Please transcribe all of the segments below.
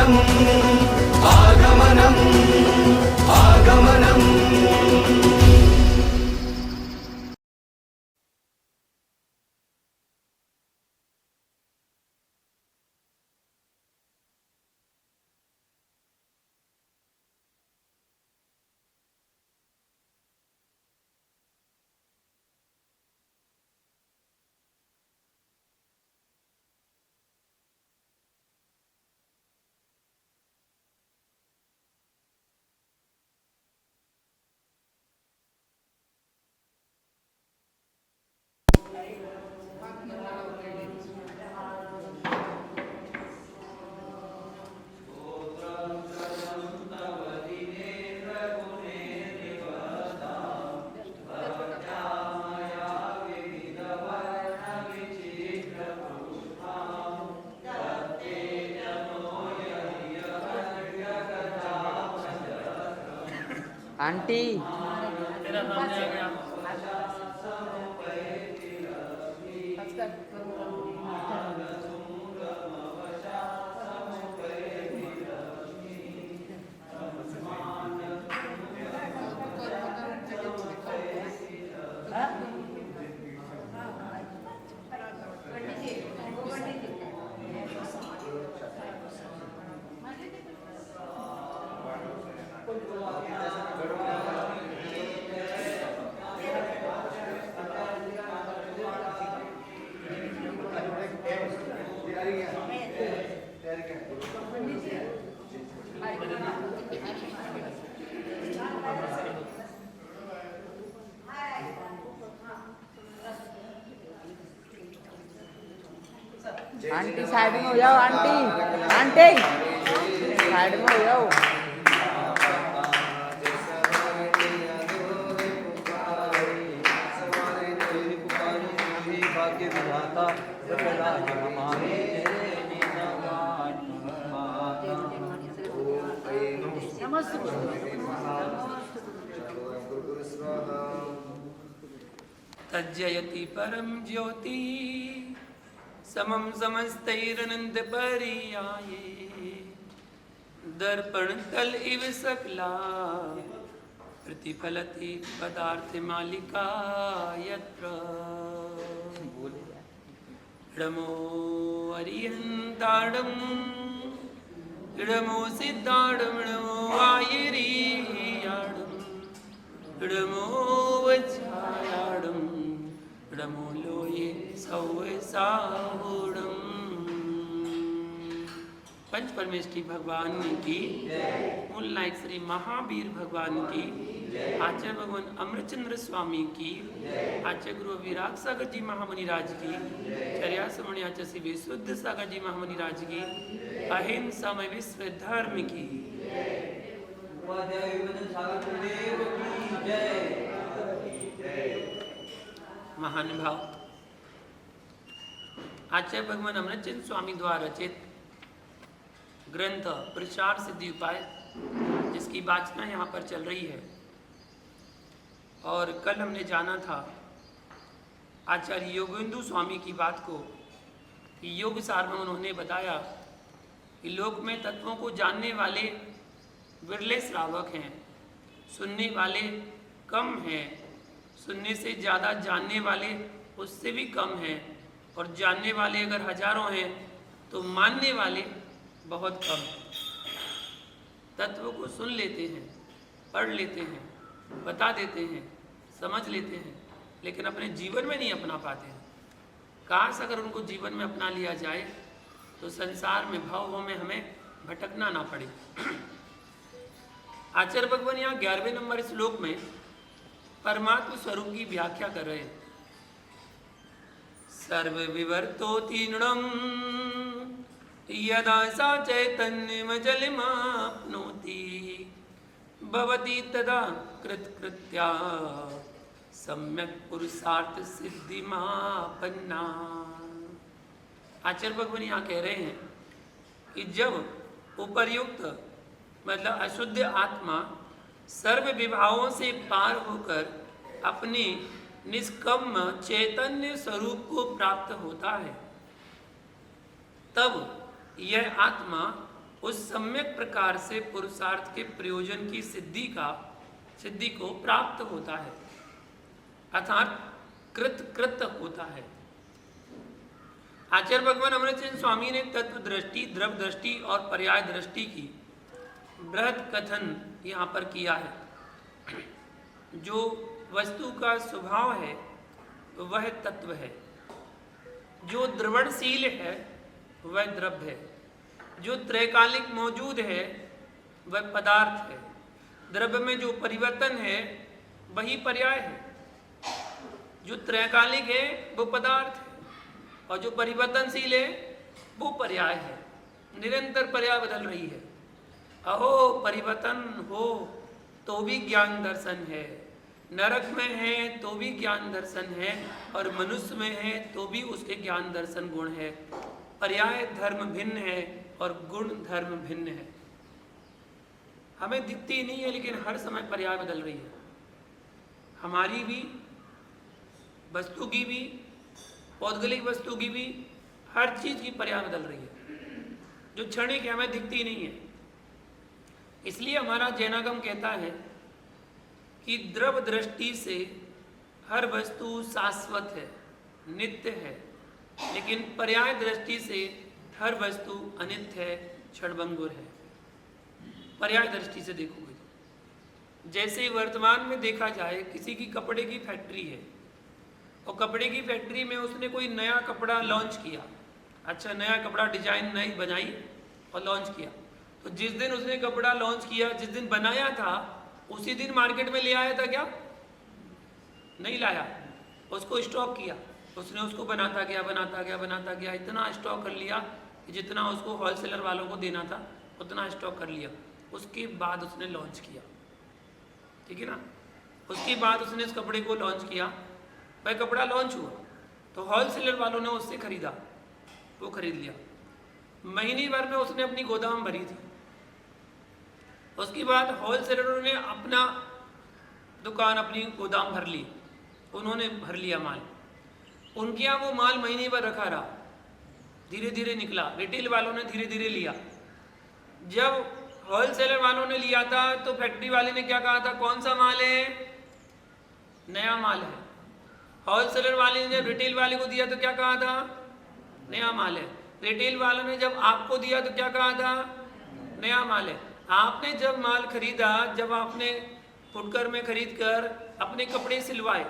आगमनम् आगमनम् आगमनम्। Aunty तेरा सामने आ गया। आंटी साइड में हो जाओ। आंटी आंटी साइड में हो जाओ। तज्जयति परम ज्योति समम समस्तैरनंद पर्याये दर्पण तल इव सकला प्रतिफलति पदार्थ मालिका यत्र रमो अरियंताडम रमो सिद्धाडम रमो आयरियाडम रमो वच्छायाडम रमो लोये सौसाहुडम। पंच परमेष्ठी भगवान की, मूल नायक श्री महावीर भगवान की, आचार्य भगवान अमृतचंद्र स्वामी की, आचार्य गुरु विराग सागर जी महामुनि राज की, चर्यासमणि आचार्य श्री विशुद्ध सागर जी महामुनि राज की, अहिंसामय विश्व धर्म की। महानुभाव, आचार्य भगवान अमृतचंद्र स्वामी द्वारा रचित ग्रंथ प्रचार सिद्धि उपाय, जिसकी वाचना यहाँ पर चल रही है। और कल हमने जाना था आचार्य योगेंदु स्वामी की बात को कि योग सार में उन्होंने बताया कि लोक में तत्वों को जानने वाले विरले श्रावक हैं, सुनने वाले कम हैं, सुनने से ज़्यादा जानने वाले उससे भी कम हैं, और जानने वाले अगर हजारों हैं तो मानने वाले बहुत कम। तत्व को सुन लेते हैं, पढ़ लेते हैं, बता देते हैं, समझ लेते हैं, लेकिन अपने जीवन में नहीं अपना पाते हैं। काश अगर उनको जीवन में अपना लिया जाए तो संसार में भावों में हमें भटकना ना पड़े। आचार्य भगवान यहाँ 11वें नंबर श्लोक में परमात्म स्वरूप की व्याख्या कर रहे हैं। सर्व विवर्तोति नृणम् यदा सा चैतन्यमजलिमाप्नोति भवति तदा कृतकृत्या सम्यक पुरुषार्थ सिद्धिमापन्ना। आचार्य भगवान यहाँ कह रहे हैं कि जब उपर्युक्त मतलब अशुद्ध आत्मा सर्व विभावों से पार होकर अपने निष्कम्म चैतन्य स्वरूप को प्राप्त होता है, तब यह आत्मा उस सम्यक प्रकार से पुरुषार्थ के प्रयोजन की सिद्धि को प्राप्त होता है, अर्थात कृत होता है। आचार्य भगवान अमृतचंद स्वामी ने तत्व दृष्टि, द्रव दृष्टि और पर्याय दृष्टि की बृहद कथन यहाँ पर किया है। जो वस्तु का स्वभाव है वह तत्व है, जो द्रवणशील है वह द्रव्य है, जो त्रैकालिक मौजूद है वह पदार्थ है, द्रव्य में जो परिवर्तन है वही पर्याय है, जो त्रैकालिक है वो पदार्थ है और जो परिवर्तनशील है वो पर्याय है। निरंतर पर्याय बदल रही है। अहो परिवर्तन हो तो भी ज्ञान दर्शन है, नरक में है तो भी ज्ञान दर्शन है और मनुष्य में है तो भी उसके ज्ञान दर्शन गुण है। पर्याय धर्म भिन्न है और गुण धर्म भिन्न है। हमें दिखती नहीं है लेकिन हर समय पर्याय बदल रही है, हमारी भी, वस्तु की भी, पौद्गलिक वस्तु की भी, हर चीज की पर्याय बदल रही है, जो क्षणिक है हमें दिखती नहीं है। इसलिए हमारा जैनागम कहता है कि द्रव दृष्टि से हर वस्तु शाश्वत है, नित्य है, लेकिन पर्याय दृष्टि से हर वस्तु अनित्य है, क्षणभंगुर है। पर्याय दृष्टि से देखोगे तो जैसे वर्तमान में देखा जाए, किसी की कपड़े की फैक्ट्री है और कपड़े की फैक्ट्री में उसने कोई नया कपड़ा लॉन्च किया, अच्छा नया कपड़ा डिजाइन नई बनाई और लॉन्च किया। तो जिस दिन उसने कपड़ा लॉन्च किया, जिस दिन बनाया था, उसी दिन मार्केट में ले आया था क्या? नहीं लाया, उसको स्टॉक किया, उसने उसको बनाता गया, इतना स्टॉक कर लिया कि जितना उसको होलसेलर वालों को देना था उतना स्टॉक कर लिया। उसके बाद उसने लॉन्च किया, ठीक है ना। उसके बाद उसने इस कपड़े को लॉन्च किया, वह कपड़ा लॉन्च हुआ तो होलसेलर वालों ने उससे खरीदा, वो खरीद लिया। महीने भर में उसने अपनी गोदाम भरी थी। उसके बाद होलसेलरों ने अपना दुकान, अपनी गोदाम भर ली, उन्होंने भर लिया माल। उनके यहाँ वो माल महीने भर रखा रहा, धीरे धीरे निकला, रिटेल वालों ने धीरे धीरे लिया। जब होलसेलर वालों ने लिया था तो फैक्ट्री वाले ने क्या कहा था? कौन सा माल है? नया माल है। होलसेलर वाले ने जब रिटेल वाले को दिया तो क्या कहा था? नया माल है। रिटेल वालों ने जब आपको दिया तो क्या कहा था? नया माल है। आपने जब माल खरीदा, जब आपने फुटकर में खरीद कर अपने कपड़े सिलवाए,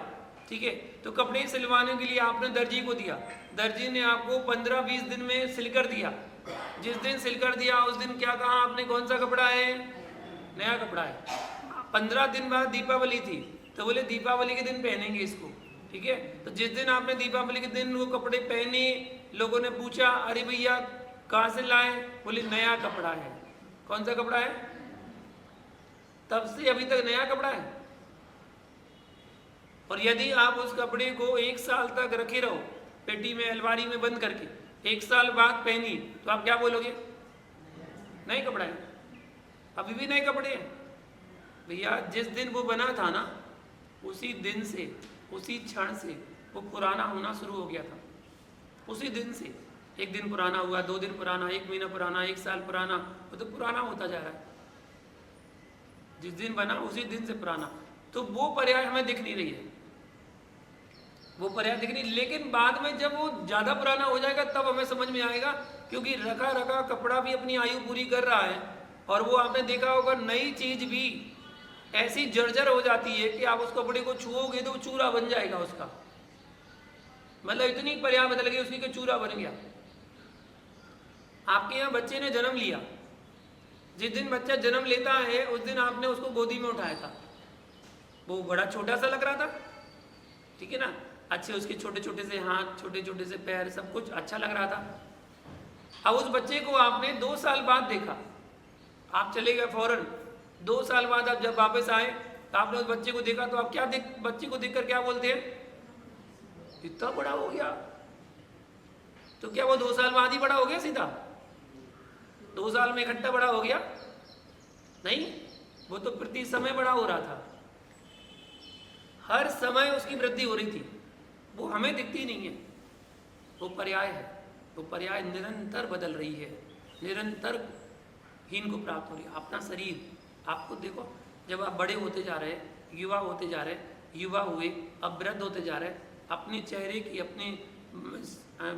ठीक है, तो कपड़े सिलवाने के लिए आपने दर्जी को दिया, दर्जी ने आपको 15-20 दिन में सिलकर दिया। जिस दिन सिलकर दिया उस दिन क्या कहा आपने? कौन सा कपड़ा है? नया कपड़ा है। 15 दिन बाद दीपावली थी तो बोले दीपावली के दिन पहनेंगे इसको, ठीक है। तो जिस दिन आपने दीपावली के दिन वो कपड़े पहने, लोगों ने पूछा अरे भैया कहाँ से लाए? बोले नया कपड़ा है। कौन सा कपड़ा है? तब से अभी तक नया कपड़ा है। और यदि आप उस कपड़े को 1 साल तक रखे रहो पेटी में, अलमारी में बंद करके, 1 साल बाद पहनी तो आप क्या बोलोगे? नए कपड़ा है। अभी भी नए कपड़े हैं भैया। जिस दिन वो बना था ना, उसी दिन से, उसी क्षण से वो पुराना होना शुरू हो गया था। उसी दिन से 1 दिन पुराना हुआ, 2 दिन पुराना, 1 महीना पुराना, 1 साल पुराना, वो तो पुराना होता जा रहा है। जिस दिन बना उसी दिन से पुराना। तो वो पर्याय हमें दिख नहीं रही है, वो पर्याय दिख नहीं। लेकिन बाद में जब वो ज्यादा पुराना हो जाएगा तब हमें समझ में आएगा, क्योंकि रखा रखा कपड़ा भी अपनी आयु पूरी कर रहा है। और वो आपने देखा होगा, नई चीज भी ऐसी जर्जर हो जाती है कि आप उस कपड़े को छुओगे तो चूरा बन जाएगा उसका, मतलब इतनी पर्याय बदल गई उसकी कि चूरा बन गया। आपके यहाँ बच्चे ने जन्म लिया, जिस दिन बच्चा जन्म लेता है उस दिन आपने उसको गोदी में उठाया था, वो बड़ा छोटा सा लग रहा था, ठीक है ना। अच्छे उसके छोटे छोटे से हाथ, छोटे छोटे से पैर, सब कुछ अच्छा लग रहा था। अब उस बच्चे को आपने 2 साल बाद देखा, आप चले गए फौरन, 2 साल बाद आप जब वापस आए तो आपने उस बच्चे को देखा तो आप क्या बच्चे को देखकर क्या बोलते हैं? इतना बड़ा हो गया। तो क्या वो 2 साल बाद ही बड़ा हो गया सीधा? 2 साल में इकट्ठा बड़ा हो गया? नहीं, वो तो प्रति समय बड़ा हो रहा था। हर समय उसकी वृद्धि हो रही थी, वो हमें दिखती नहीं है। वो पर्याय है, वो पर्याय निरंतर बदल रही है, निरंतर हीन को प्राप्त हो रही है। अपना शरीर आपको देखो, जब आप बड़े होते जा रहे हैं, युवा होते जा रहे हैं, युवा हुए अब वृद्ध होते जा रहे हैं, अपने चेहरे की, अपने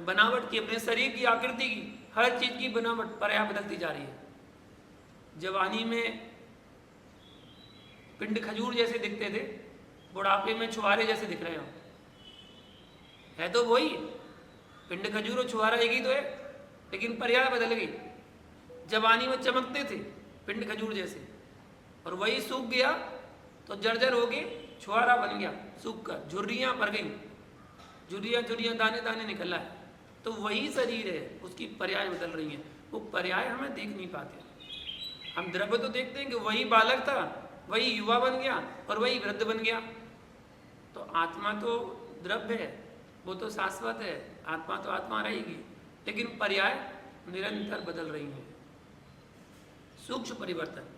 बनावट की, अपने शरीर की आकृति की, हर चीज की बनावट पर्याय बदलती जा रही है। जवानी में पिंड खजूर जैसे दिखते थे, बुढ़ापे में छुहारे जैसे दिख रहे हो। है तो वही, पिंड खजूर और छुहारा एक ही तो है, लेकिन पर्याय बदल गई। जवानी में चमकते थे पिंड खजूर जैसे, और वही सूख गया तो जर्जर हो गए, छुहारा बन गया, सूख कर झुर्रियां पड़ गई, झुर्रियां दाने दाने निकल रहा है। तो वही शरीर है, उसकी पर्याय बदल रही है। वो पर्याय हमें देख नहीं पाते। हम द्रव्य तो देखते हैं कि वही बालक था, वही युवा बन गया और वही वृद्ध बन गया। तो आत्मा तो द्रव्य है, वो तो शाश्वत है, आत्मा तो आत्मा रहेगी, लेकिन पर्याय निरंतर बदल रही है। सूक्ष्म परिवर्तन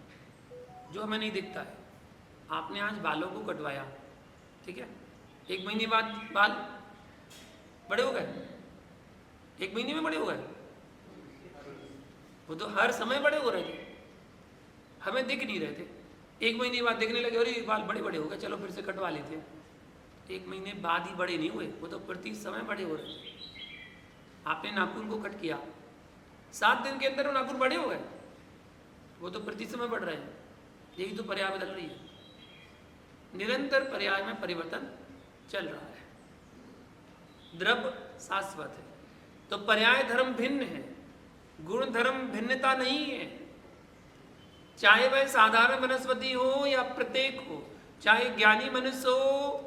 जो हमें नहीं दिखता है। आपने आज बालों को कटवाया, ठीक है, 1 महीने बाद बाल बड़े हो गए, 1 महीने में बड़े हो गए। वो तो हर समय बड़े हो रहे थे, हमें दिख नहीं रहे थे। 1 महीने बाद दिखने लगे, अरे बाल बड़े बड़े हो गए, चलो फिर से कटवा लेते हैं। 1 महीने बाद ही बड़े नहीं हुए, वो तो प्रति समय बड़े हो रहे थे। आपने नाखून को कट किया, 7 दिन के अंदर वो नाखून बड़े हो गए, वो तो प्रति समय बढ़ रहे हैं। यही तो पर्याय बदल रही है। निरंतर पर्याय में परिवर्तन चल रहा है। द्रव्य शाश्वत है, तो पर्याय धर्म भिन्न है, गुण धर्म भिन्नता नहीं है। चाहे वह साधारण वनस्पति हो या प्रत्येक हो, चाहे ज्ञानी मनुष्य हो,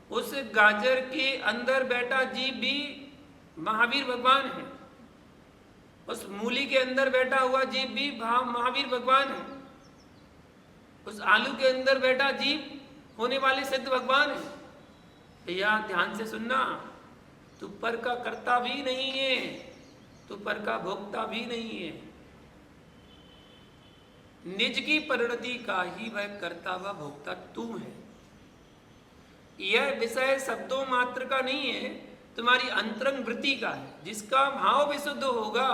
उस गाजर के अंदर बैठा जीव भी महावीर भगवान है, उस मूली के अंदर बैठा हुआ जीव भी महावीर भगवान है, उस आलू के अंदर बैठा जीव होने वाले सिद्ध भगवान है। या ध्यान से सुनना, तू पर का कर्ता भी नहीं है, तू पर का भोक्ता भी नहीं है। निज की परिणति का ही वह कर्ता व भोक्ता तू है। यह विषय शब्दों मात्र का नहीं है, तुम्हारी अंतरंग वृत्ति का है। जिसका भाव विशुद्ध होगा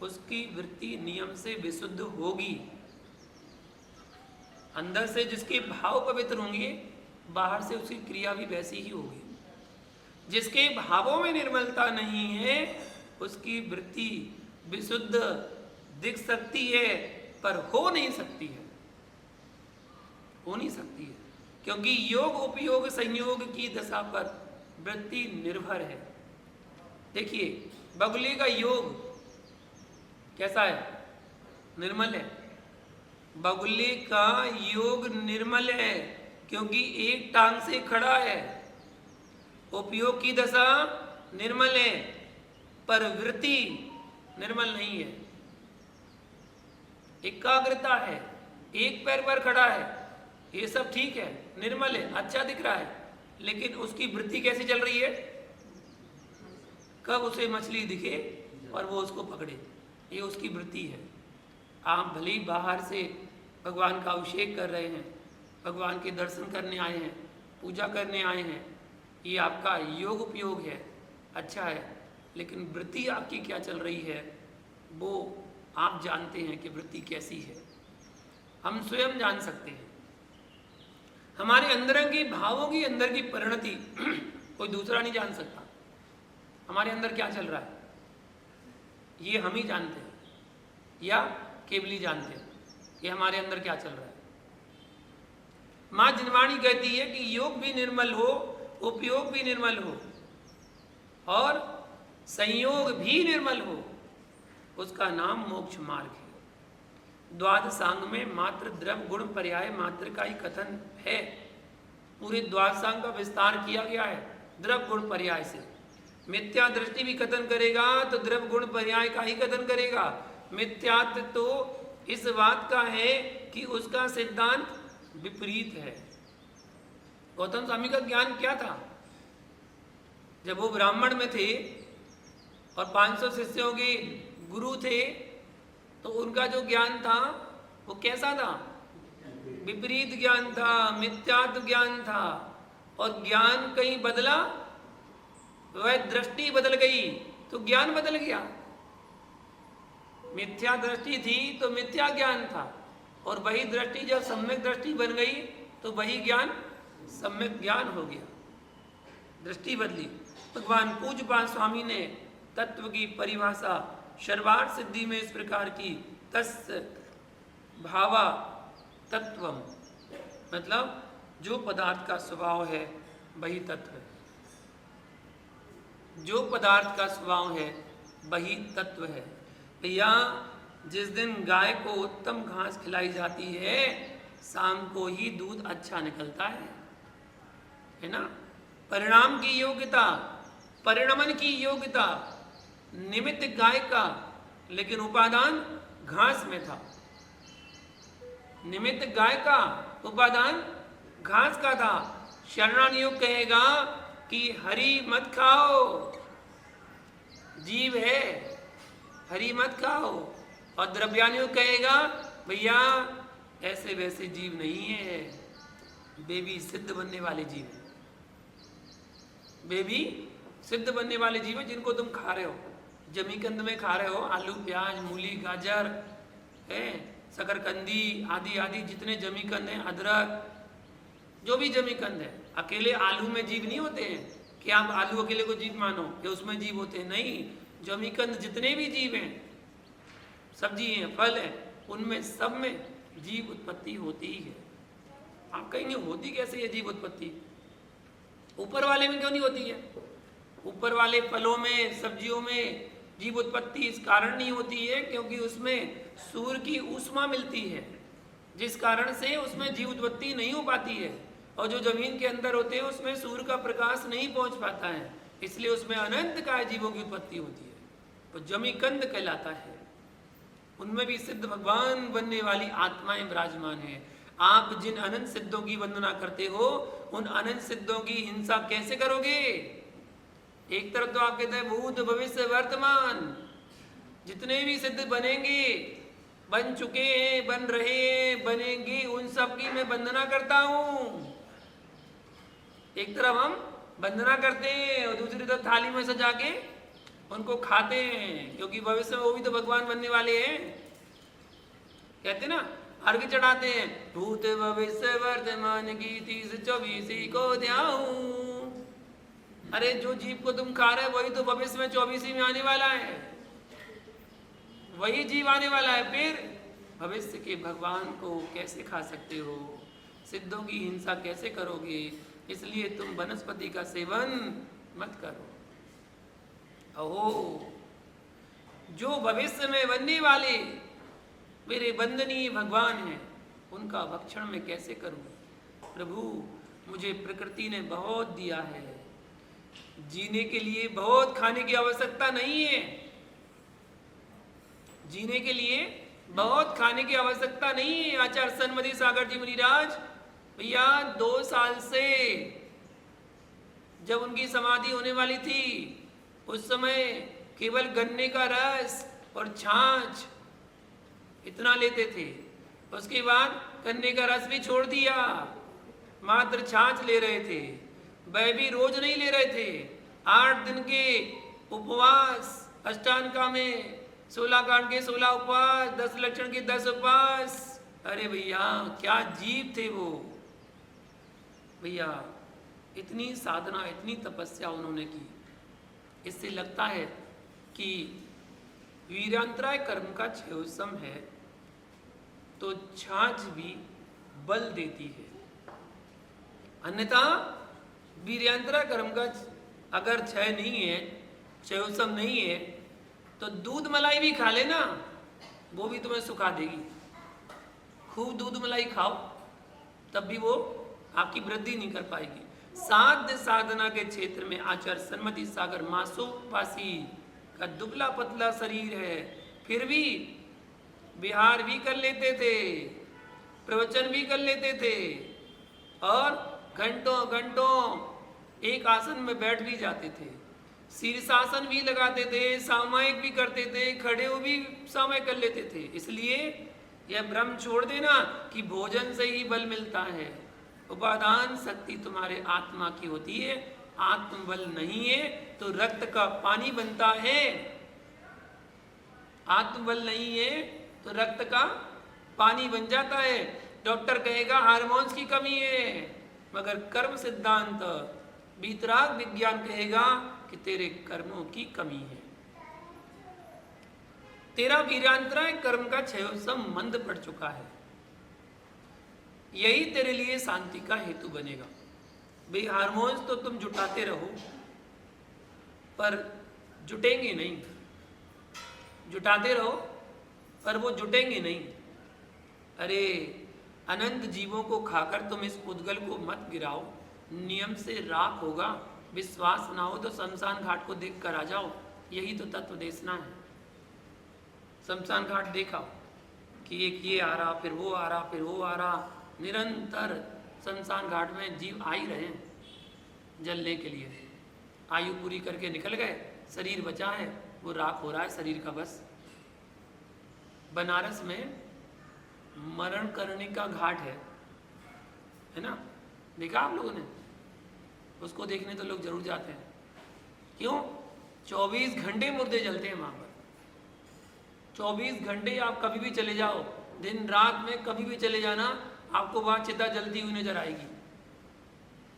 उसकी वृत्ति नियम से विशुद्ध होगी। अंदर से जिसके भाव पवित्र होंगे, बाहर से उसकी क्रिया भी वैसी ही होगी। जिसके भावों में निर्मलता नहीं है, उसकी वृत्ति विशुद्ध दिख सकती है पर हो नहीं सकती है, हो नहीं सकती है, क्योंकि योग उपयोग संयोग की दशा पर वृत्ति निर्भर है। देखिए, बगुले का योग कैसा है? निर्मल है। बगुले का योग निर्मल है क्योंकि एक टांग से खड़ा है। उपयोग की दशा निर्मल है पर वृत्ति निर्मल नहीं है। एकाग्रता है, एक पैर पर खड़ा है, ये सब ठीक है, निर्मल है, अच्छा दिख रहा है, लेकिन उसकी वृत्ति कैसे चल रही है? कब उसे मछली दिखे और वो उसको पकड़े, ये उसकी वृत्ति है। आप भले ही बाहर से भगवान का अभिषेक कर रहे हैं, भगवान के दर्शन करने आए हैं, पूजा करने आए हैं, ये आपका योग उपयोग है, अच्छा है, लेकिन वृत्ति आपकी क्या चल रही है वो आप जानते हैं कि वृत्ति कैसी है। हम स्वयं जान सकते हैं। हमारे अंदरंगी भावों की अंदर की परिणति कोई दूसरा नहीं जान सकता। हमारे अंदर क्या चल रहा है ये हम ही जानते हैं, या केवली जानते हैं कि हमारे अंदर क्या चल रहा है। माँ जिनवाणी कहती है कि योग भी निर्मल हो, उपयोग भी निर्मल हो और संयोग भी निर्मल हो, उसका नाम मोक्ष मार्ग है। द्वादशांग में मात्र द्रव्य गुण पर्याय मात्र का ही कथन है। पूरे द्वादशांग का विस्तार किया गया है द्रव्य गुण पर्याय से। मिथ्या दृष्टि भी कथन करेगा तो द्रव्य गुण पर्याय का ही कथन करेगा। मिथ्यात्व तो इस बात का है कि उसका सिद्धांत विपरीत है। गौतम स्वामी का ज्ञान क्या था? जब वो ब्राह्मण में थे और 500 शिष्यों के गुरु थे तो उनका जो ज्ञान था वो कैसा था? विपरीत ज्ञान था, मिथ्यात्व ज्ञान था। और ज्ञान कहीं बदला, वह दृष्टि बदल गई तो ज्ञान बदल गया। मिथ्या दृष्टि थी तो मिथ्या ज्ञान था, और वही दृष्टि जब सम्यक दृष्टि बन गई तो वही ज्ञान सम्यक ज्ञान हो गया, दृष्टि बदली। भगवान पूज्यपाद स्वामी ने तत्व की परिभाषा सर्वार्थ सिद्धि में इस प्रकार की, तस्य भावा तत्वम, मतलब जो पदार्थ का स्वभाव है वही तत्व है, जो पदार्थ का स्वभाव है वही तत्व है। या जिस दिन गाय को उत्तम घास खिलाई जाती है, शाम को ही दूध अच्छा निकलता है ना। परिणाम की योग्यता, परिणमन की योग्यता निमित्त गाय का, लेकिन उपादान घास में था। निमित्त गाय का, उपादान घास का था। शरणान योग कहेगा कि हरी मत खाओ, जीव है, हरी मत खाओ। और द्रव्यानुयोग कहेगा भैया ऐसे वैसे जीव नहीं है, वे भी सिद्ध बनने वाले जीव हैं, वे भी सिद्ध बनने वाले जीव हैं जिनको तुम खा रहे हो, जमीकंद में खा रहे हो, आलू प्याज मूली गाजर है, शकरकंदी आदि आदि जितने जमीकंद हैं, अदरक, जो भी जमीकंद है। अकेले आलू में जीव नहीं होते हैं कि आप आलू अकेले को जीव मानो कि उसमें जीव होते हैं, नहीं। जमीकंद जितने भी जीव हैं, सब्जी हैं, फल है, उनमें सब में जीव उत्पत्ति होती ही है। आप कहेंगे होती कैसे है जीव उत्पत्ति? ऊपर वाले में क्यों नहीं होती है? ऊपर वाले फलों में सब्जियों में जीव उत्पत्ति इस कारण नहीं होती है क्योंकि उसमें सूर्य की ऊष्मा मिलती है, जिस कारण से उसमें जीव उत्पत्ति नहीं हो पाती है। और जो जमीन के अंदर होते हैं उसमें सूर्य का प्रकाश नहीं पहुंच पाता है, इसलिए उसमें अनंत काय जीवों की उत्पत्ति होती है, तो जमीकंद कहलाता है। उनमें भी सिद्ध भगवान बनने वाली आत्माएं विराजमान है। आप जिन अनंत सिद्धों की वंदना करते हो, उन अनंत सिद्धों की हिंसा कैसे करोगे? एक तरफ तो आप कहते हैं भूत भविष्य वर्तमान, जितने भी सिद्ध बनेंगे, बन चुके हैं, बन रहे हैं, बनेंगे, उन सब की मैं वंदना करता हूं। एक तरफ हम वंदना करते हैं और दूसरी तरफ थाली में सजा के उनको खाते हैं, क्योंकि भविष्य में वो भी तो भगवान बनने वाले हैं। कहते ना, अर्घ चढ़ाते हैं, भूत भविष्य वर्तमान की 30-24 को ध्याऊं। अरे जो जीव को तुम खा रहे हो वही तो भविष्य में 24 में आने वाला है, वही जीव आने वाला है। फिर भविष्य के भगवान को कैसे खा सकते हो? सिद्धों की हिंसा कैसे करोगे? इसलिए तुम वनस्पति का सेवन मत करो। अहो, जो भविष्य में बनने वाले मेरे वंदनीय भगवान हैं, उनका भक्षण मैं कैसे करूं? प्रभु, मुझे प्रकृति ने बहुत दिया है, जीने के लिए बहुत खाने की आवश्यकता नहीं है, जीने के लिए बहुत खाने की आवश्यकता नहीं है। आचार्य सनमति सागर जी मुनिराज भैया 2 साल से जब उनकी समाधि होने वाली थी, उस समय केवल गन्ने का रस और छाछ इतना लेते थे। उसके बाद गन्ने का रस भी छोड़ दिया, मात्र छाछ ले रहे थे। वह भी रोज नहीं ले रहे थे, 8 दिन के उपवास, अष्टांगा में 16 कांड के 16 उपवास, 10 लक्षण के 10 उपवास। अरे भैया क्या जीव थे वो भैया, इतनी साधना, इतनी तपस्या उन्होंने की। इससे लगता है कि वीरांतराय कर्म का क्षयोसम है, तो छाछ भी बल देती है। अन्यथा वीरांतराय कर्म का अगर क्षय नहीं है, क्षयोसम नहीं है, तो दूध मलाई भी खा लेना, वो भी तुम्हें सुखा देगी। खूब दूध मलाई खाओ, तब भी वो आपकी वृद्धि नहीं कर पाएगी। साध्य साधना के क्षेत्र में आचार्य सन्मति सागर मासोपासी का दुबला पतला शरीर है, फिर भी विहार भी कर लेते थे, प्रवचन भी कर लेते थे, और घंटों घंटों एक आसन में बैठ भी जाते थे, शीर्षासन भी लगाते थे, सामायिक भी करते थे, खड़े हो भी सामायिक कर लेते थे। इसलिए यह भ्रम छोड़ देना कि भोजन से ही बल मिलता है। उपादान शक्ति तुम्हारे आत्मा की होती है, आत्मबल नहीं है तो रक्त का पानी बनता है। आत्मबल नहीं है तो रक्त का पानी बन जाता है। डॉक्टर कहेगा हार्मोन्स की कमी है, मगर कर्म सिद्धांत वीतराग विज्ञान कहेगा कि तेरे कर्मों की कमी है। तेरा वीरांतराय कर्म का क्षय संबंध पड़ चुका है, यही तेरे लिए शांति का हेतु बनेगा। भाई हार्मोन्स तो तुम जुटाते रहो पर जुटेंगे नहीं, जुटाते रहो पर वो जुटेंगे नहीं। अरे अनंत जीवों को खाकर तुम इस उद्गल को मत गिराओ, नियम से राख होगा। विश्वास ना हो तो शमशान घाट को देख कर आ जाओ, यही तो तत्व देशना है। शमशान घाट देखा कि एक ये आ रहा, फिर वो आ रहा, फिर वो आ रहा, निरंतर शमशान घाट में जीव आ ही रहे हैं जलने के लिए। आयु पूरी करके निकल गए, शरीर बचा है, वो राख हो रहा है शरीर का बस। बनारस में मरण करने का घाट है ना, देखा आप लोगों ने? उसको देखने तो लोग जरूर जाते हैं। क्यों? 24 घंटे मुर्दे जलते हैं वहां पर। 24 घंटे आप कभी भी चले जाओ, दिन रात में कभी भी चले जाना, आपको वहां चिता जलती हुई नजर आएगी,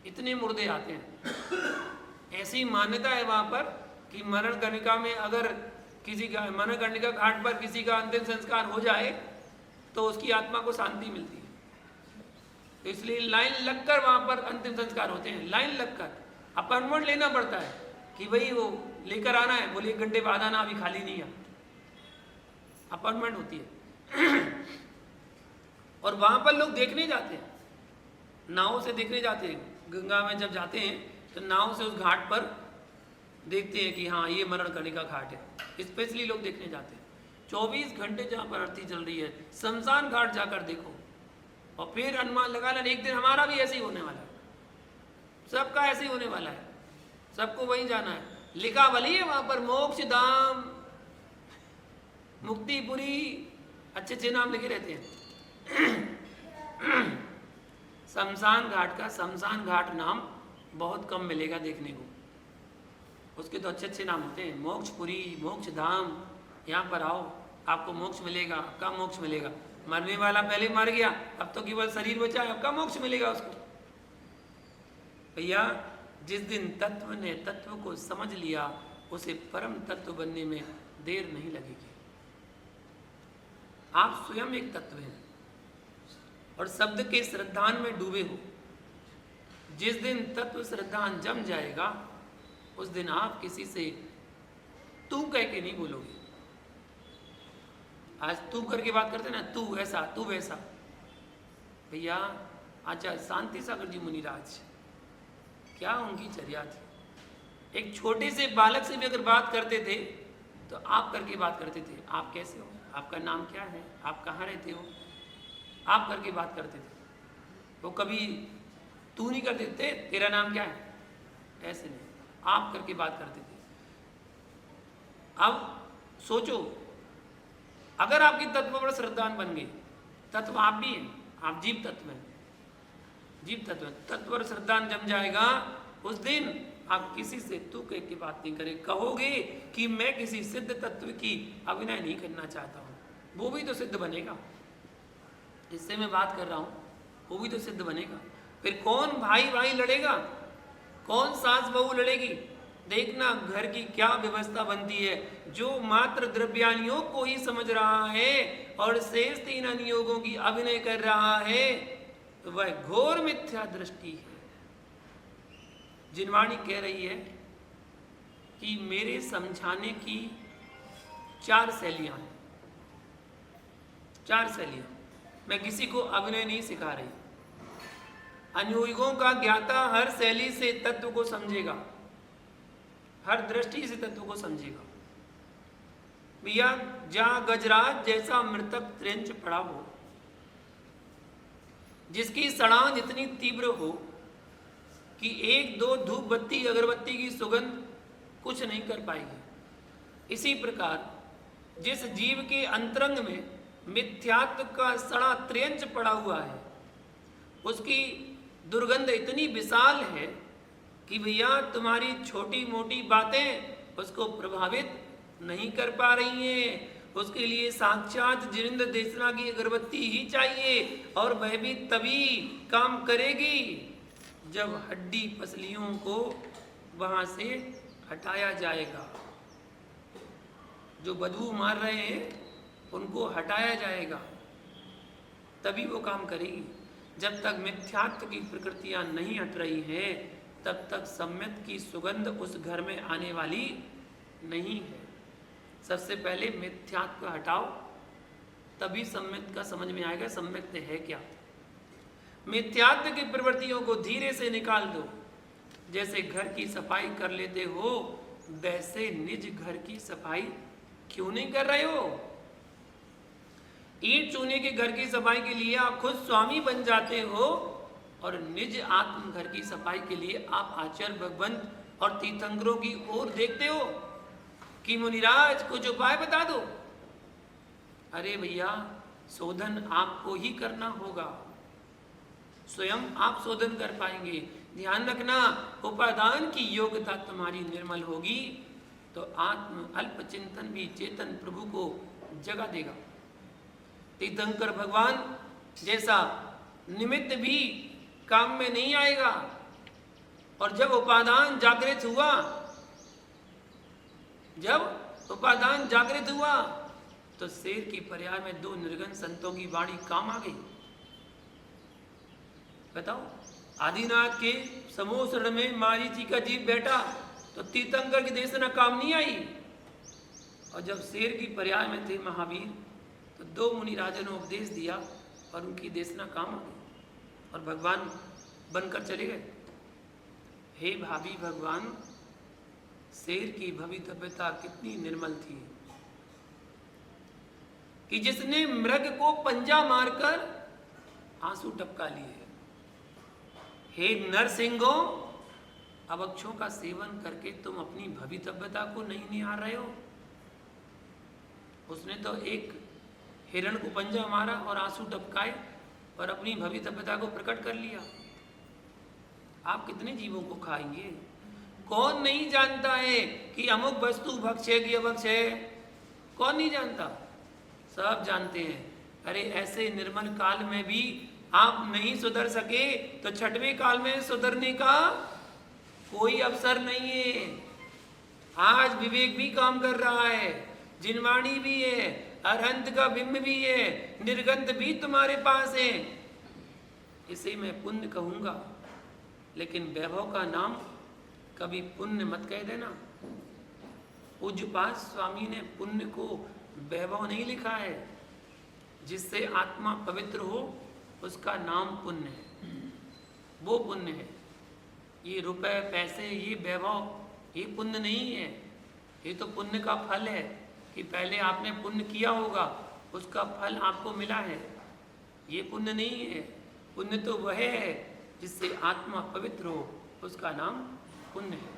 इतने मुर्दे आते हैं। ऐसी मान्यता है वहां पर कि मरण कर्णिका में अगर किसी का मरण कर्णिका घाट पर किसी का अंतिम संस्कार हो जाए तो उसकी आत्मा को शांति मिलती है। तो इसलिए लाइन लगकर वहां पर अंतिम संस्कार होते हैं, लाइन लगकर अपॉइंटमेंट लेना पड़ता है कि भाई वो लेकर आना है, बोले 1 घंटे बाद आना, अभी खाली नहीं है, अपॉइंटमेंट होती है। और वहां पर लोग देखने जाते हैं, नाव से देखने जाते हैं। गंगा में जब जाते हैं तो नाव से उस घाट पर देखते हैं कि हाँ ये मरण करने का घाट है, स्पेशली लोग देखने जाते हैं। 24 घंटे जहाँ पर आरती चल रही है, शमशान घाट जाकर देखो और फिर अनुमान लगा लेना एक दिन हमारा भी ऐसे ही होने वाला है, सबका ऐसे ही होने वाला है, सबको वहीं जाना है। लिखा भली है वहां पर मोक्ष धाम, मुक्तिपुरी, अच्छे अच्छे नाम लिखे रहते हैं। शमशान घाट का शमशान घाट नाम बहुत कम मिलेगा देखने को, उसके तो अच्छे अच्छे नाम होते हैं, मोक्षपुरी, मोक्ष धाम। यहाँ पर आओ, आपको मोक्ष मिलेगा। कब मोक्ष मिलेगा? मरने वाला पहले मर गया, अब तो केवल शरीर बचा है, अब कब मोक्ष मिलेगा उसको? भैया जिस दिन तत्व ने तत्व को समझ लिया, उसे परम तत्व बनने में देर नहीं लगेगी। आप स्वयं एक तत्व हैं और शब्द के श्रद्धान में डूबे हो। जिस दिन तत्व श्रद्धान जम जाएगा, उस दिन आप किसी से तू कह के नहीं बोलोगे। आज तू करके बात करते ना, तू ऐसा तू वैसा। भैया आचार्य शांति सागर जी मुनिराज, क्या उनकी चर्या थी। एक छोटे से बालक से भी अगर बात करते थे तो आप करके बात करते थे। आप कैसे हो, आपका नाम क्या है, आप कहाँ रहते हो, आप करके बात करते थे। वो कभी तू नहीं करते थे, तेरा नाम क्या है, ऐसे नहीं, आप करके बात करते थे। अब सोचो, अगर आपकी तत्व पर श्रद्धान बन गई, तत्व आप भी हैं, आप जीव तत्व हैं, जीव तत्व हैं, तत्व पर श्रद्धान जम जाएगा, उस दिन आप किसी से तू कह के बात नहीं करें। कहोगे कि मैं किसी सिद्ध तत्व की अभिनय नहीं करना चाहता हूँ, वो भी तो सिद्ध बनेगा। जिससे मैं बात कर रहा हूँ वो भी तो सिद्ध बनेगा। फिर कौन भाई भाई लड़ेगा, कौन सास बहू लड़ेगी? देखना घर की क्या व्यवस्था बनती है। जो मात्र द्रव्यानियों को ही समझ रहा है और शेष 3 अनियोगों की अभिनय कर रहा है, तो वह घोर मिथ्या दृष्टि है। जिनवाणी कह रही है कि मेरे समझाने की 4 शैलियां हैं, 4 शैलियां। मैं किसी को अभिनय नहीं सिखा रही। अनुयोगों का ज्ञाता हर शैली से तत्व को समझेगा, हर दृष्टि से तत्व को समझेगा। भैया जहां गजराज जैसा मृतक त्रेंच पड़ा हो, जिसकी सड़ांध इतनी तीव्र हो कि 1-2 धूप बत्ती अगरबत्ती की सुगंध कुछ नहीं कर पाएगी, इसी प्रकार जिस जीव के अंतरंग में मिथ्यात्व का सड़ा त्रेंच पड़ा हुआ है, उसकी दुर्गंध इतनी विशाल है कि भैया तुम्हारी छोटी मोटी बातें उसको प्रभावित नहीं कर पा रही हैं। उसके लिए साक्षात जिनेंद्र देसरा की अगरबत्ती ही चाहिए, और वह भी तभी काम करेगी जब हड्डी पसलियों को वहां से हटाया जाएगा। जो बदबू मार रहे हैं उनको हटाया जाएगा, तभी वो काम करेगी। जब तक मिथ्यात्व की प्रकृतियां नहीं हट रही हैं, तब तक सम्यक की सुगंध उस घर में आने वाली नहीं है। सबसे पहले मिथ्यात्व हटाओ, तभी सम्यक का समझ में आएगा सम्यक है क्या। मिथ्यात्व की प्रवृत्तियों को धीरे से निकाल दो। जैसे घर की सफाई कर लेते हो, वैसे निज घर की सफाई क्यों नहीं कर रहे हो? ईंट चूने के घर की सफाई के लिए आप खुद स्वामी बन जाते हो, और निज आत्म घर की सफाई के लिए आप आचार्य भगवंत और तीर्थंकरों की ओर देखते हो कि मुनिराज कुछ उपाय बता दो। अरे भैया, शोधन आपको ही करना होगा, स्वयं आप शोधन कर पाएंगे। ध्यान रखना, उपादान की योग्यता तुम्हारी निर्मल होगी तो आत्म अल्प चिंतन भी चेतन प्रभु को जगा देगा। तीर्थंकर भगवान जैसा निमित्त भी काम में नहीं आएगा, और जब उपादान जागृत हुआ, तो शेर की पर्याय में दो निर्गन संतों की वाणी काम आ गई। बताओ, आदिनाथ के समोसरण में मारीची का जीव बैठा तो तीर्थंकर की देशना काम नहीं आई, और जब शेर की पर्याय में थे महावीर तो दो मुनि राजा ने उपदेश दिया और उनकी देशना काम आ गई और भगवान बनकर चले गए। हे भाभी भगवान, शेर की भवितव्यता कितनी निर्मल थी कि जिसने मृग को पंजा मारकर आंसू टपका लिए। हे नरसिंहो, अवक्षों का सेवन करके तुम अपनी भवितव्यता को नहीं निहार रहे हो। उसने तो एक हिरण को पंजा मारा और आंसू टपकाए और अपनी भवितव्यता को प्रकट कर लिया। आप कितने जीवों को खाएंगे? कौन नहीं जानता है कि अमुक वस्तु भक्ष है कि अभक्ष है? कौन नहीं जानता? सब जानते हैं। अरे ऐसे निर्मल काल में भी आप नहीं सुधर सके तो छठवें काल में सुधरने का कोई अवसर नहीं है। आज विवेक भी काम कर रहा है, जिनवाणी भी है, अरहंत का बिंब भी है, निर्गंध भी तुम्हारे पास है। इसे मैं पुण्य कहूंगा, लेकिन वैभव का नाम कभी पुण्य मत कह देना। पूज्यपाद स्वामी ने पुण्य को वैभव नहीं लिखा है। जिससे आत्मा पवित्र हो उसका नाम पुण्य है, वो पुण्य है। ये रुपए पैसे, ये वैभव, ये पुण्य नहीं है। ये तो पुण्य का फल है कि पहले आपने पुण्य किया होगा, उसका फल आपको मिला है। ये पुण्य नहीं है। पुण्य तो वह है जिससे आत्मा पवित्र हो, उसका नाम पुण्य है।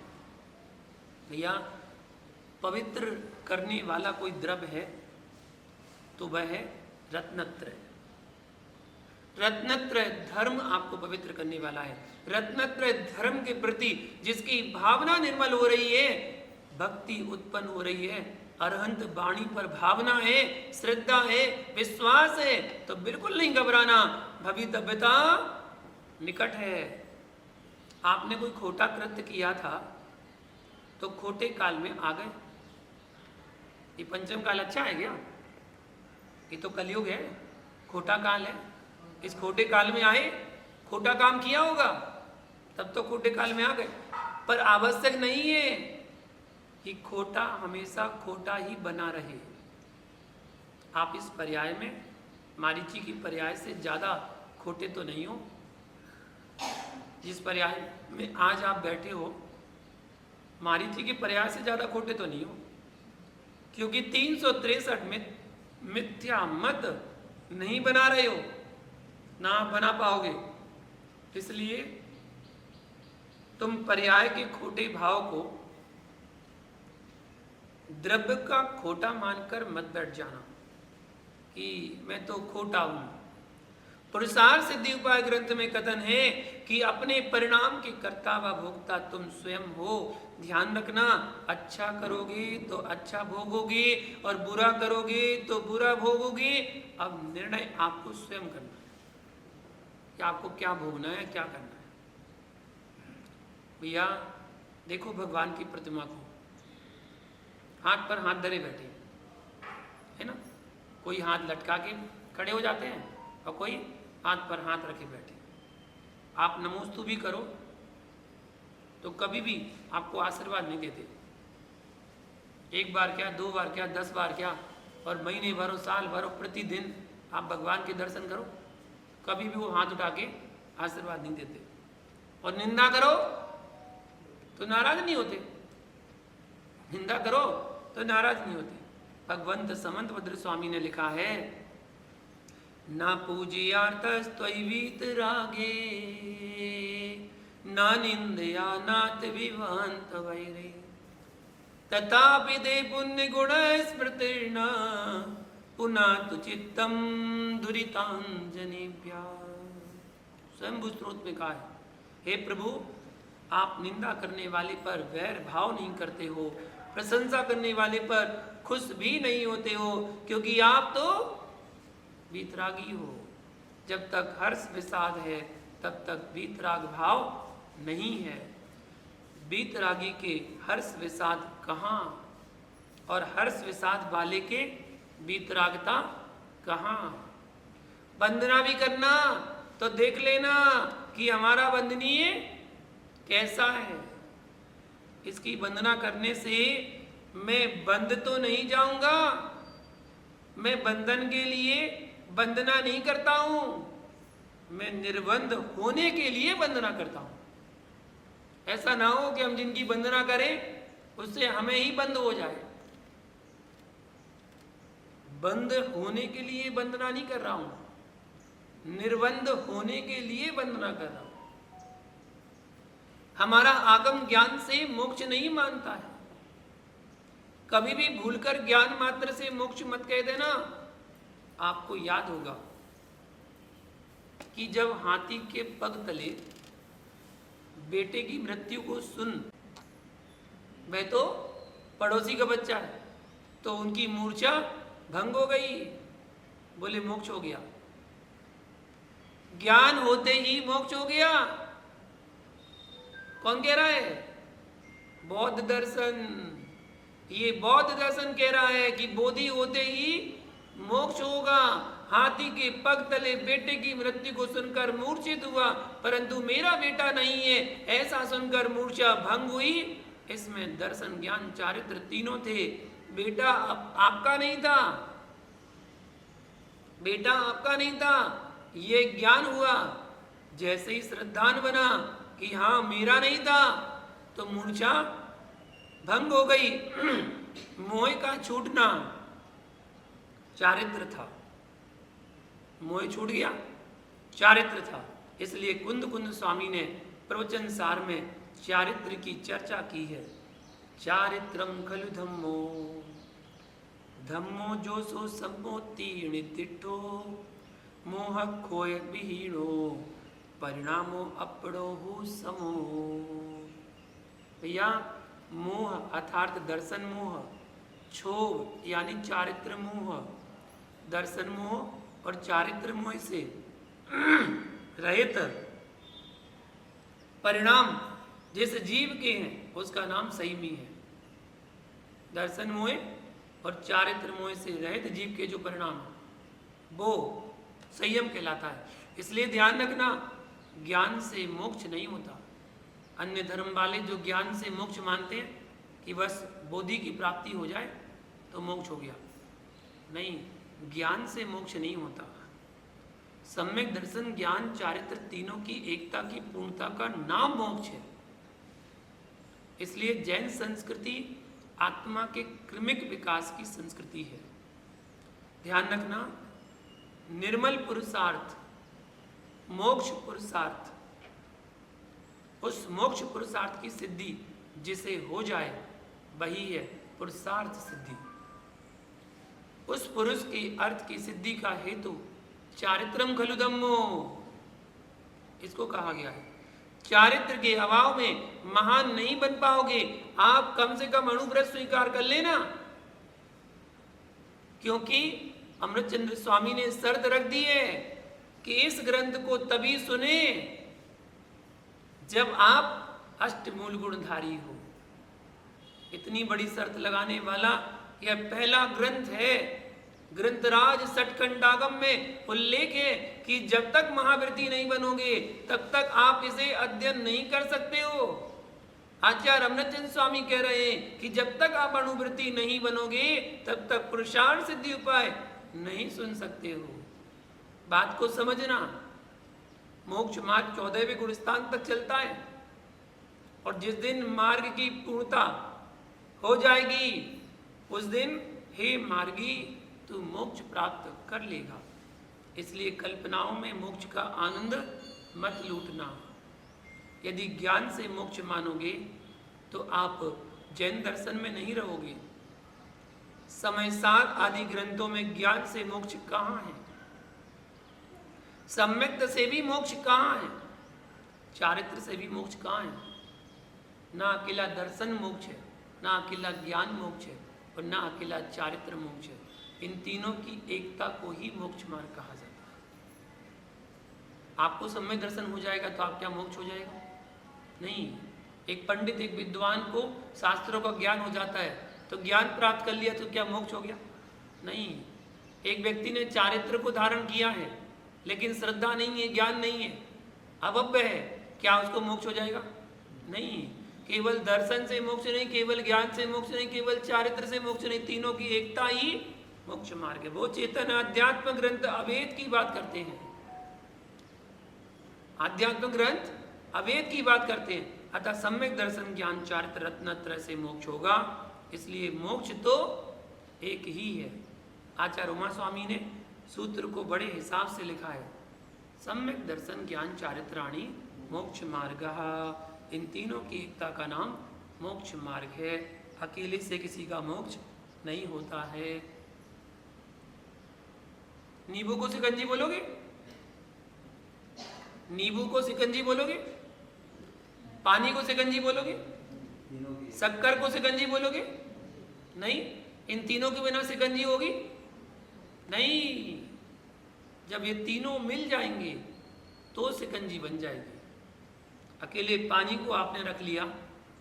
भैया, पवित्र करने वाला कोई द्रव्य है तो वह है रत्नत्रय। रत्नत्रय धर्म आपको पवित्र करने वाला है। रत्नत्रय धर्म के प्रति जिसकी भावना निर्मल हो रही है, भक्ति उत्पन्न हो रही है, अरहंत वाणी पर भावना है, श्रद्धा है, विश्वास है, तो बिल्कुल नहीं घबराना। भवितव्यता निकट है। आपने कोई खोटा कृत्य किया था तो खोटे काल में आ गए। ये पंचम काल अच्छा है क्या? ये तो कलयुग है, खोटा काल है। इस खोटे काल में आए, खोटा काम किया होगा, तब तो खोटे काल में आ गए। पर आवश्यक नहीं है कि खोटा हमेशा खोटा ही बना रहे। आप इस पर्याय में, मारीची की पर्याय से ज्यादा खोटे तो नहीं हो। जिस पर्याय में आज आप बैठे हो, मारीची की पर्याय से ज्यादा खोटे तो नहीं हो, क्योंकि 363 में मिथ्या मत नहीं बना रहे हो, ना बना पाओगे। इसलिए तुम पर्याय के खोटे भाव को द्रव्य का खोटा मानकर मत बैठ जाना कि मैं तो खोटा हूं। पुरुषार्थ सिद्धि उपाय ग्रंथ में कथन है कि अपने परिणाम के कर्ता व भोक्ता तुम स्वयं हो। ध्यान रखना, अच्छा करोगे तो अच्छा भोगोगे और बुरा करोगे तो बुरा भोगोगे। अब निर्णय आपको स्वयं करना है कि आपको क्या भोगना है, क्या करना है। भैया देखो भगवान की प्रतिमा को, हाथ पर हाथ धरे बैठे है ना, कोई हाथ लटका के खड़े हो जाते हैं और कोई हाथ पर हाथ रखे बैठे। आप नमोस्तु भी करो तो कभी भी आपको आशीर्वाद नहीं देते। एक बार क्या, दो बार क्या, 10 बार क्या, और महीने भर, साल भर, प्रतिदिन आप भगवान के दर्शन करो, कभी भी वो हाथ उठा के आशीर्वाद नहीं देते। और निंदा करो तो नाराज नहीं होते, निंदा करो तो नाराज नहीं होते। भगवंत समंत भद्र स्वामी ने लिखा है, ना पूजयार्तस्त्वयि रागे, ना निंदया नात विवांत वैरे, तथापि दे पुण्य गुण स्मृतिर्न पुनातु चित्तम दुरितांजनेभ्यः। स्वयं स्त्रोत में कहा है, हे प्रभु आप निंदा करने वाले पर वैर भाव नहीं करते हो, प्रशंसा करने वाले पर खुश भी नहीं होते हो, क्योंकि आप तो वीतरागी हो। जब तक हर्ष विषाद है तब तक वीतराग भाव नहीं है। वीतरागी के हर्ष विषाद कहाँ, और हर्ष विषाद वाले के वीतरागता कहाँ। वंदना भी करना तो देख लेना कि हमारा वंदनीय कैसा है। इसकी वंदना करने से मैं बंद तो नहीं जाऊंगा, मैं बंधन के लिए वंदना नहीं करता हूं, मैं निर्बंध होने के लिए वंदना करता हूं। ऐसा ना हो कि हम जिनकी वंदना करें उससे हमें ही बंद हो जाए। बंद होने के लिए वंदना नहीं कर रहा हूं, निर्बंध होने के लिए वंदना कर रहा हूं। हमारा आगम ज्ञान से मोक्ष नहीं मानता है। कभी भी भूलकर ज्ञान मात्र से मोक्ष मत कह देना। आपको याद होगा कि जब हाथी के पग तले बेटे की मृत्यु को सुन, वह तो पड़ोसी का बच्चा है, तो उनकी मूर्छा भंग हो गई, बोले मोक्ष हो गया। ज्ञान होते ही मोक्ष हो गया। कौन कह रहा है? बौद्ध दर्शन। ये बौद्ध दर्शन कह रहा है कि बोधि होते ही मोक्ष होगा। हाथी के पग तले बेटे की मृत्यु को सुनकर मूर्छित हुआ, परंतु मेरा बेटा नहीं है ऐसा सुनकर मूर्छा भंग हुई। इसमें दर्शन, ज्ञान, चारित्र तीनों थे। बेटा आपका नहीं था, बेटा आपका नहीं था, ये ज्ञान हुआ। जैसे ही श्रद्धान बना कि हाँ मेरा नहीं था, तो मूर्छा भंग हो गई। मोह का छूटना चारित्र था, मोह छूट गया, चारित्र था। इसलिए कुंद कुंद स्वामी ने प्रवचन सार में चारित्र की चर्चा की है। चारित्रम खलु धम्मो, धम्मो जो सो सम्मोतीर्ण तिठो, मोह खोय विहीणो, परिणामो अपड़ो हो समो। भैया मोह अर्थात दर्शन मोह, क्षोभ यानी चारित्र मोह, दर्शन मोह और चारित्र मोह से रहित परिणाम जिस जीव के हैं उसका नाम संयमी है। दर्शन मोह और चारित्र मोह से रहित जीव के जो परिणाम है वो संयम कहलाता है। इसलिए ध्यान रखना, ज्ञान से मोक्ष नहीं होता। अन्य धर्म वाले जो ज्ञान से मोक्ष मानते हैं कि बस बोधि की प्राप्ति हो जाए तो मोक्ष हो गया, नहीं, ज्ञान से मोक्ष नहीं होता। सम्यक दर्शन, ज्ञान, चारित्र तीनों की एकता की पूर्णता का नाम मोक्ष है। इसलिए जैन संस्कृति आत्मा के क्रमिक विकास की संस्कृति है। ध्यान रखना, निर्मल पुरुषार्थ, मोक्ष पुरुषार्थ, उस मोक्ष पुरुषार्थ की सिद्धि जिसे हो जाए वही है पुरुषार्थ सिद्धि। उस पुरुष की अर्थ की सिद्धि का हेतु चारित्रम खलु धम्मो, इसको कहा गया है। चारित्र के अभाव में महान नहीं बन पाओगे। आप कम से कम अणुव्रत स्वीकार कर लेना, क्योंकि अमृतचंद्र स्वामी ने शर्त रख दी है कि इस ग्रंथ को तभी सुने जब आप अष्टमूल गुणधारी हो। इतनी बड़ी शर्त लगाने वाला यह पहला ग्रंथ है। ग्रंथराज सटखंडागम में उल्लेख है कि जब तक महावृत्ति नहीं बनोगे तब तक आप इसे अध्ययन नहीं कर सकते हो। आचार्य अमृतचंद्र स्वामी कह रहे हैं कि जब तक आप अणुवृत्ति नहीं बनोगे तब तक पुरुषार्थ सिद्धि उपाय नहीं सुन सकते हो। बात को समझना। मोक्ष मार्ग 14वें गुणस्थान तक चलता है, और जिस दिन मार्ग की पूर्णता हो जाएगी उस दिन हे मार्गी तू मोक्ष प्राप्त कर लेगा। इसलिए कल्पनाओं में मोक्ष का आनंद मत लूटना। यदि ज्ञान से मोक्ष मानोगे तो आप जैन दर्शन में नहीं रहोगे। समय सार आदि ग्रंथों में ज्ञान से मोक्ष कहाँ है? सम्यक्त से भी मोक्ष कहाँ है? चारित्र से भी मोक्ष कहाँ है? ना अकेला दर्शन मोक्ष है, ना अकेला ज्ञान मोक्ष है, और ना अकेला चारित्र मोक्ष है। इन तीनों की एकता को ही मोक्ष मार्ग कहा जाता है। आपको सम्यक दर्शन हो जाएगा तो आप क्या मोक्ष हो जाएगा? नहीं। एक पंडित, एक विद्वान को शास्त्रों का ज्ञान हो जाता है तो ज्ञान प्राप्त कर लिया तो क्या मोक्ष हो गया? नहीं। एक व्यक्ति ने चारित्र को धारण किया है लेकिन श्रद्धा नहीं है, ज्ञान नहीं है, अभव्य है, क्या उसको मोक्ष हो जाएगा? नहीं। केवल दर्शन से मोक्ष नहीं, केवल ज्ञान से मोक्ष नहीं, केवल चारित्र से मोक्ष नहीं, तीनों की एकता ही मोक्ष मार्ग है। वो चेतन अध्यात्म ग्रंथ अवेद की बात करते हैं। आध्यात्म ग्रंथ अवेद की बात करते हैं। अतः सम्यक दर्शन ज्ञान चारित्र रत्नत्रय से मोक्ष होगा। इसलिए मोक्ष तो एक ही है। आचार्य उमा स्वामी ने सूत्र को बड़े हिसाब से लिखा है। सम्यक दर्शन ज्ञान चारित्राणि मोक्ष मार्ग। इन तीनों की एकता का नाम मोक्ष मार्ग है। अकेले से किसी का मोक्ष नहीं होता है। नींबू को सिकंजी बोलोगे? नींबू को सिकंजी बोलोगे? पानी को सिकंजी बोलोगे? शक्कर को सिकंजी बोलोगे? नहीं। इन तीनों के बिना सिकंजी होगी नहीं। जब ये तीनों मिल जाएंगे तो सिकंजी बन जाएगी। अकेले पानी को आपने रख लिया,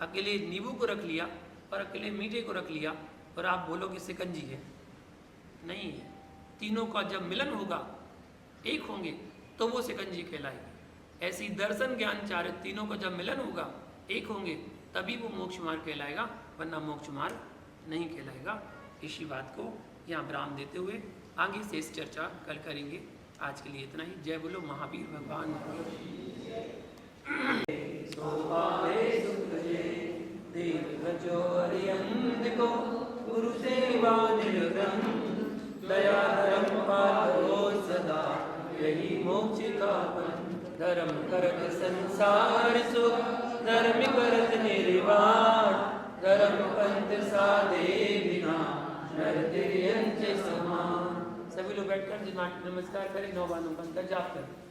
अकेले नींबू को रख लिया और अकेले मीठे को रख लिया और आप बोलोगे सिकंजी है? नहीं। तीनों का जब मिलन होगा, एक होंगे, तो वो सिकंजी कहलाएगी। ऐसी दर्शन ज्ञान चारित्र तीनों का जब मिलन होगा, एक होंगे, तभी वो मोक्ष मार्ग कहलाएगा, वरना मोक्ष मार्ग नहीं कहलाएगा। इसी बात को यहाँ विराम देते हुए आगे से इस चर्चा कल करेंगे। आज के लिए इतना ही। जय बोलो महावीर भगवान। गुरु सेवा निर्ग्रहण दया धर्म पालो सदा, यही मोक्ष का पथ। धर्म करत संसार सुख, धर्म करत निर्वाण, धर्म पंथ साधे बिना नर तिर्यंच समान। सभी लोग बैठकर नमस्कार करें, 9 बार का जाप करें।